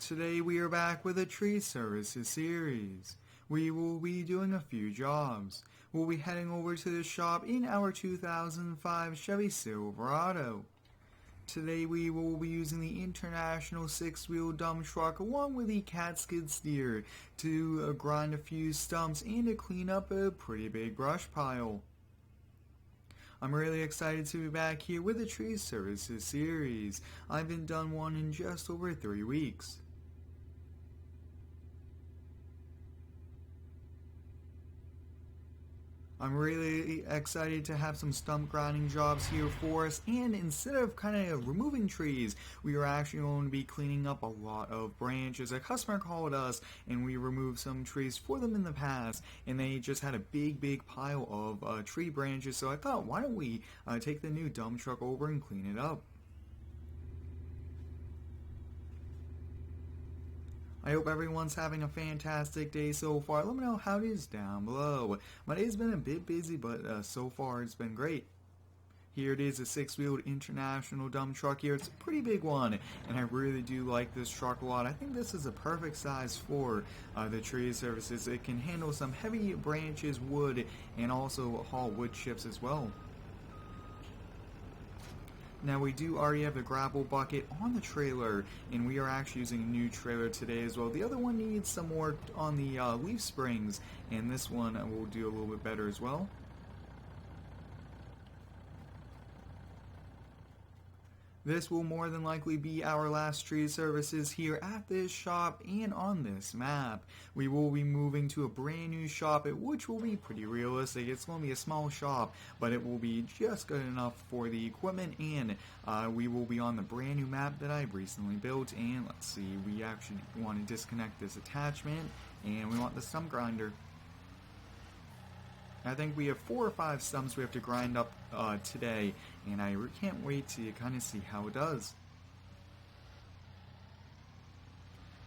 Today we are back with a tree services series. We will be doing a few jobs. We'll be heading over to the shop in our 2005 Chevy Silverado. Today we will be using the International 6-wheel dump truck along with the Cat Skidsteer to grind a few stumps and to clean up a pretty big brush pile. I'm really excited to be back here with the tree services series. I haven't done one in just over 3 weeks. I'm really excited to have some stump grinding jobs here for us, and instead of kind of removing trees, we are actually going to be cleaning up a lot of branches. A customer called us and we removed some trees for them in the past, and they just had a big pile of tree branches, so I thought, why don't we take the new dump truck over and clean it up. I hope everyone's having a fantastic day so far. Let me know how it is down below. My day's been a bit busy, but so far it's been great. Here it is, a 6-wheeled International dump truck here. It's a pretty big one, and I really do like this truck a lot. I think this is a perfect size for the tree services. It can handle some heavy branches, wood, and also haul wood chips as well. Now we do already have the gravel bucket on the trailer, and we are actually using a new trailer today as well. The other one needs some work on the leaf springs, and this one will do a little bit better as well. This will more than likely be our last tree services here at this shop and on this map. We will be moving to a brand new shop, which will be pretty realistic. It's going to be a small shop, but it will be just good enough for the equipment, and we will be on the brand new map that I recently built. And let's see, we actually want to disconnect this attachment, and we want the stump grinder. I think we have 4 or 5 stumps we have to grind up today, and I can't wait to kind of see how it does.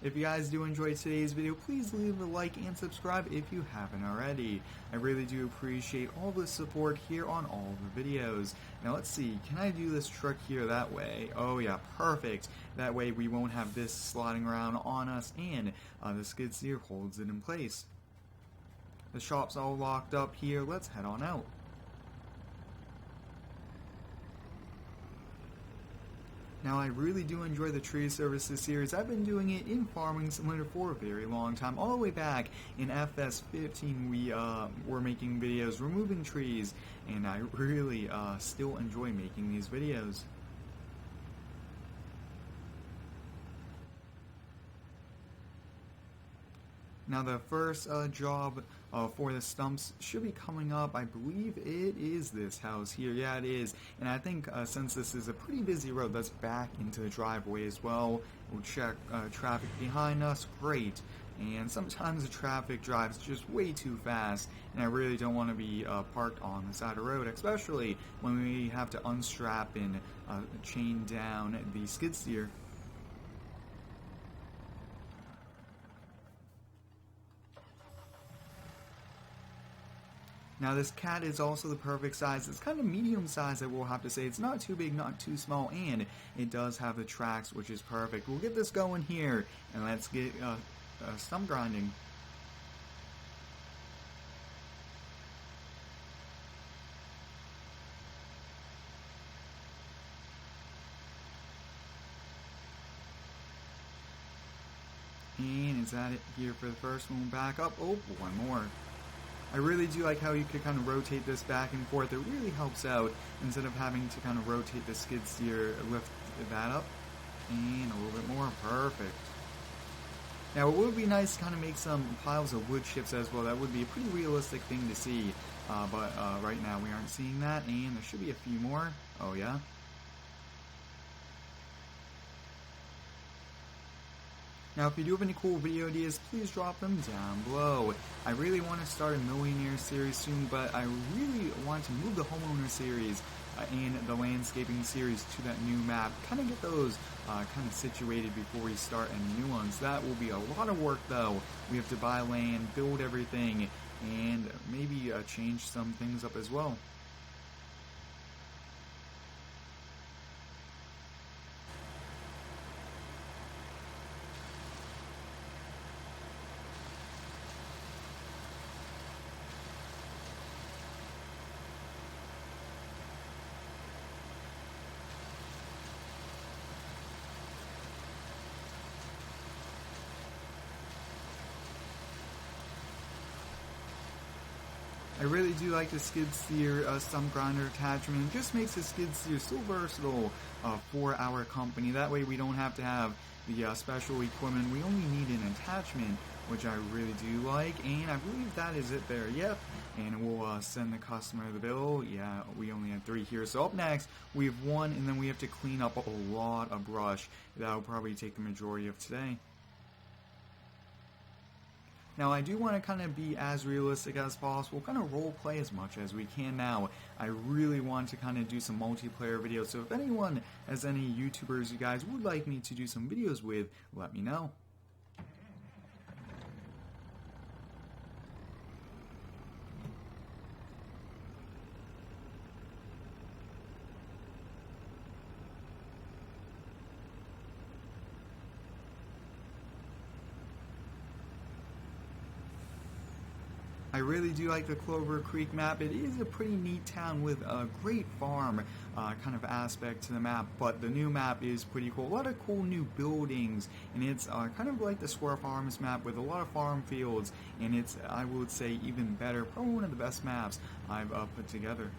If you guys do enjoy today's video, please leave a like and subscribe if you haven't already. I really do appreciate all the support here on all the videos. Now let's see, can I do this truck here that way? Oh yeah, perfect. That way we won't have this sliding around on us, and the skid steer holds it in place. The shop's all locked up here. Let's head on out. Now I really do enjoy the tree services series. I've been doing it in farming simulator for a very long time. All the way back in FS19 we were making videos removing trees, and I really still enjoy making these videos. Now the first job for the stumps should be coming up. I believe it is this house here. Yeah, it is. And I think since this is a pretty busy road, let's back into the driveway as well. We'll check traffic behind us. Great. And sometimes the traffic drives just way too fast, and I really don't want to be parked on the side of the road, especially when we have to unstrap and chain down the skid steer. Now this cat is also the perfect size. It's kind of medium size, I will have to say. It's not too big, not too small, and it does have the tracks, which is perfect. We'll get this going here, and let's get stump grinding. And is that it here for the first one? Back up. Oh, one more. I really do like how you could kind of rotate this back and forth. It really helps out instead of having to kind of rotate the skid steer, lift that up, and a little bit more. Perfect. Now it would be nice to kind of make some piles of wood chips as well. That would be a pretty realistic thing to see, but right now we aren't seeing that, and there should be a few more. Oh yeah. Now, if you do have any cool video ideas, please drop them down below. I really want to start a Millionaire series soon, but I really want to move the Homeowner series and the Landscaping series to that new map. Kind of get those kind of situated before we start any new ones. That will be a lot of work, though. We have to buy land, build everything, and maybe change some things up as well. I really do like the Skidsteer stump grinder attachment. It just makes the Skidsteer so versatile for our company. That way we don't have to have the special equipment. We only need an attachment, which I really do like. And I believe that is it there. Yep. And we'll send the customer the bill. Yeah, we only had 3 here. So up next, we have 1, and then we have to clean up a lot of brush. That'll probably take the majority of today. Now, I do want to kind of be as realistic as possible, kind of role play as much as we can now. I really want to kind of do some multiplayer videos, so if anyone has any YouTubers you guys would like me to do some videos with, let me know. I really do like the Clover Creek map. It is a pretty neat town with a great farm kind of aspect to the map, but the new map is pretty cool. A lot of cool new buildings, and it's kind of like the Square Farms map with a lot of farm fields, and it's, I would say, even better. Probably one of the best maps I've put together.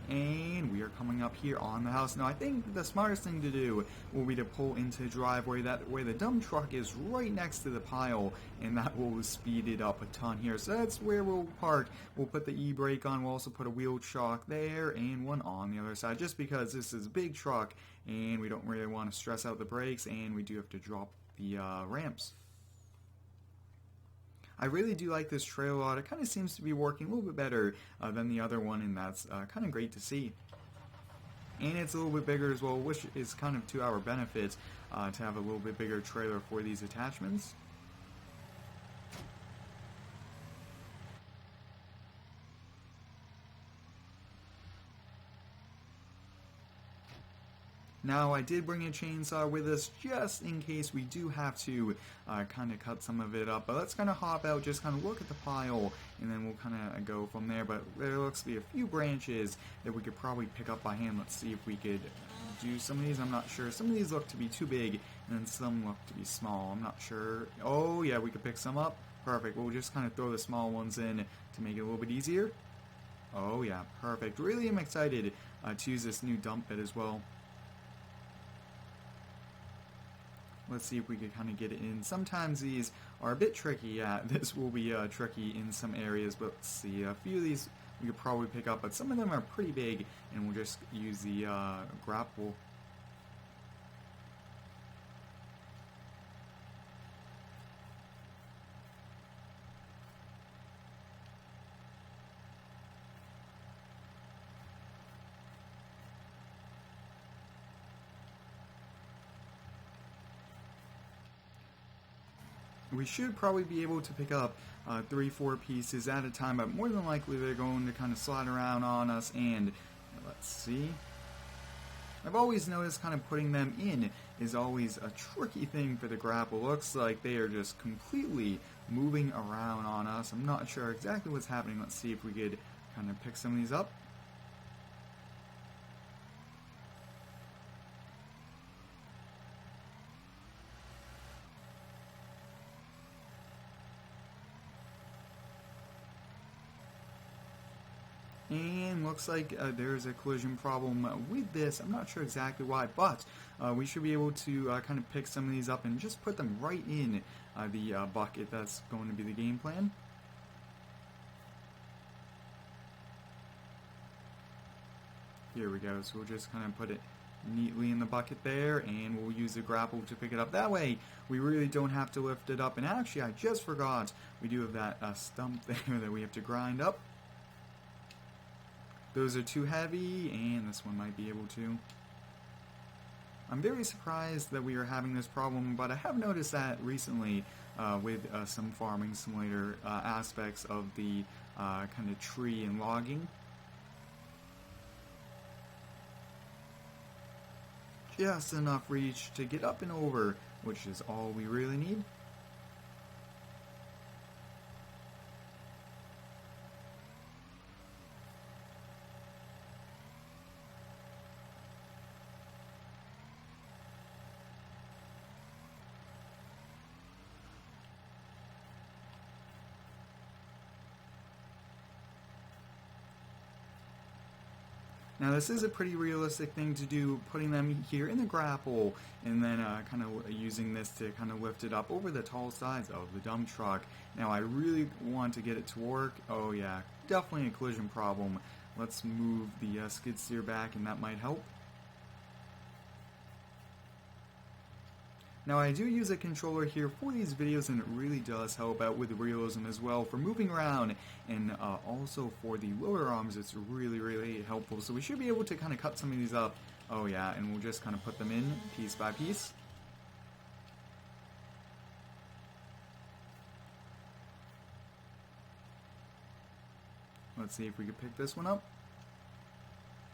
And we are coming up here on the house. Now, I think the smartest thing to do will be to pull into the driveway. That way the dump truck is right next to the pile, and that will speed it up a ton here. So that's where we'll park. We'll put the e-brake on. We'll also put a wheel shock there and one on the other side, just because this is a big truck, and we don't really want to stress out the brakes, and we do have to drop the ramps. I really do like this trail a lot. It kind of seems to be working a little bit better than the other one, and that's kind of great to see. And it's a little bit bigger as well, which is kind of to our benefit to have a little bit bigger trailer for these attachments. Now, I did bring a chainsaw with us just in case we do have to kind of cut some of it up. But let's kind of hop out, just kind of look at the pile, and then we'll kind of go from there. But there looks to be a few branches that we could probably pick up by hand. Let's see if we could do some of these. I'm not sure. Some of these look to be too big, and then some look to be small. I'm not sure. Oh, yeah, we could pick some up. Perfect. We'll just kind of throw the small ones in to make it a little bit easier. Oh, yeah, perfect. Really am excited to use this new dump bit as well. Let's see if we could kind of get it in. Sometimes these are a bit tricky. Yeah, this will be tricky in some areas, but let's see. A few of these we could probably pick up, but some of them are pretty big, and we'll just use the grapple. We should probably be able to pick up 3-4 pieces at a time, but more than likely they're going to kind of slide around on us. And let's see. I've always noticed kind of putting them in is always a tricky thing for the grapple. Looks like they are just completely moving around on us. I'm not sure exactly what's happening. Let's see if we could kind of pick some of these up. And looks like there's a collision problem with this. I'm not sure exactly why, but we should be able to kind of pick some of these up and just put them right in the bucket. That's going to be the game plan. Here we go. So we'll just kind of put it neatly in the bucket there, and we'll use the grapple to pick it up. That way, we really don't have to lift it up. And actually, I just forgot, we do have that stump there that we have to grind up. Those are too heavy, and this one might be able to. I'm very surprised that we are having this problem, but I have noticed that recently with some farming simulator aspects of the kind of tree and logging. Just enough reach to get up and over, which is all we really need. Now this is a pretty realistic thing to do, putting them here in the grapple and then kind of using this to kind of lift it up over the tall sides of the dump truck. Now I really want to get it to work. Oh yeah, definitely a collision problem. Let's move the skid steer back and that might help. Now I do use a controller here for these videos and it really does help out with the realism as well for moving around, and also for the lower arms it's really helpful. So we should be able to kind of cut some of these up. Oh yeah, and we'll just kind of put them in piece by piece. Let's see if we can pick this one up.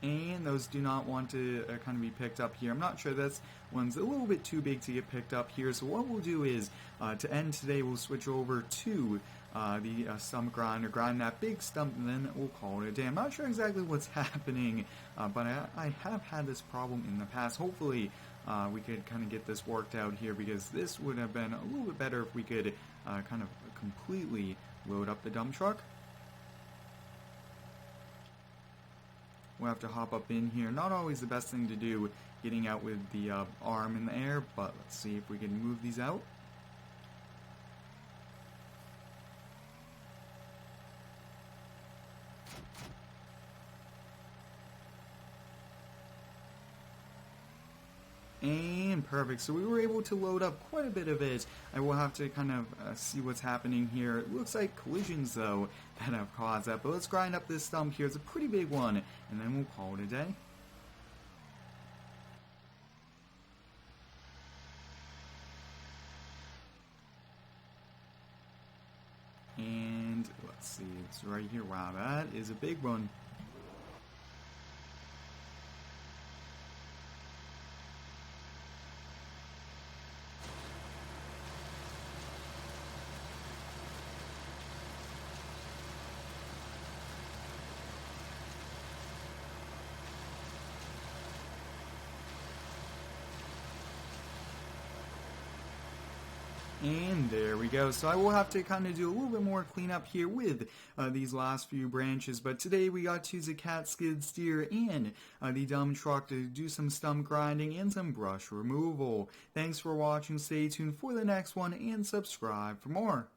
And those do not want to kind of be picked up here. I'm not sure, this one's a little bit too big to get picked up here. So what we'll do is, to end today, we'll switch over to the stump grind, or grind that big stump, and then we'll call it a day. I'm not sure exactly what's happening, but I have had this problem in the past. Hopefully we could kind of get this worked out here, because this would have been a little bit better if we could kind of completely load up the dump truck. We'll have to hop up in here. Not always the best thing to do, getting out with the arm in the air, but let's see if we can move these out. And perfect, so we were able to load up quite a bit of it. I will have to kind of see what's happening here. It looks like collisions though that have caused that, but let's grind up this stump here. It's a pretty big one, and then we'll call it a day. And let's see, it's right here. Wow, that is a big one. And there we go. So I will have to kind of do a little bit more cleanup here with these last few branches. But today we got to use a cat skid steer and the dump truck to do some stump grinding and some brush removal. Thanks for watching. Stay tuned for the next one and subscribe for more.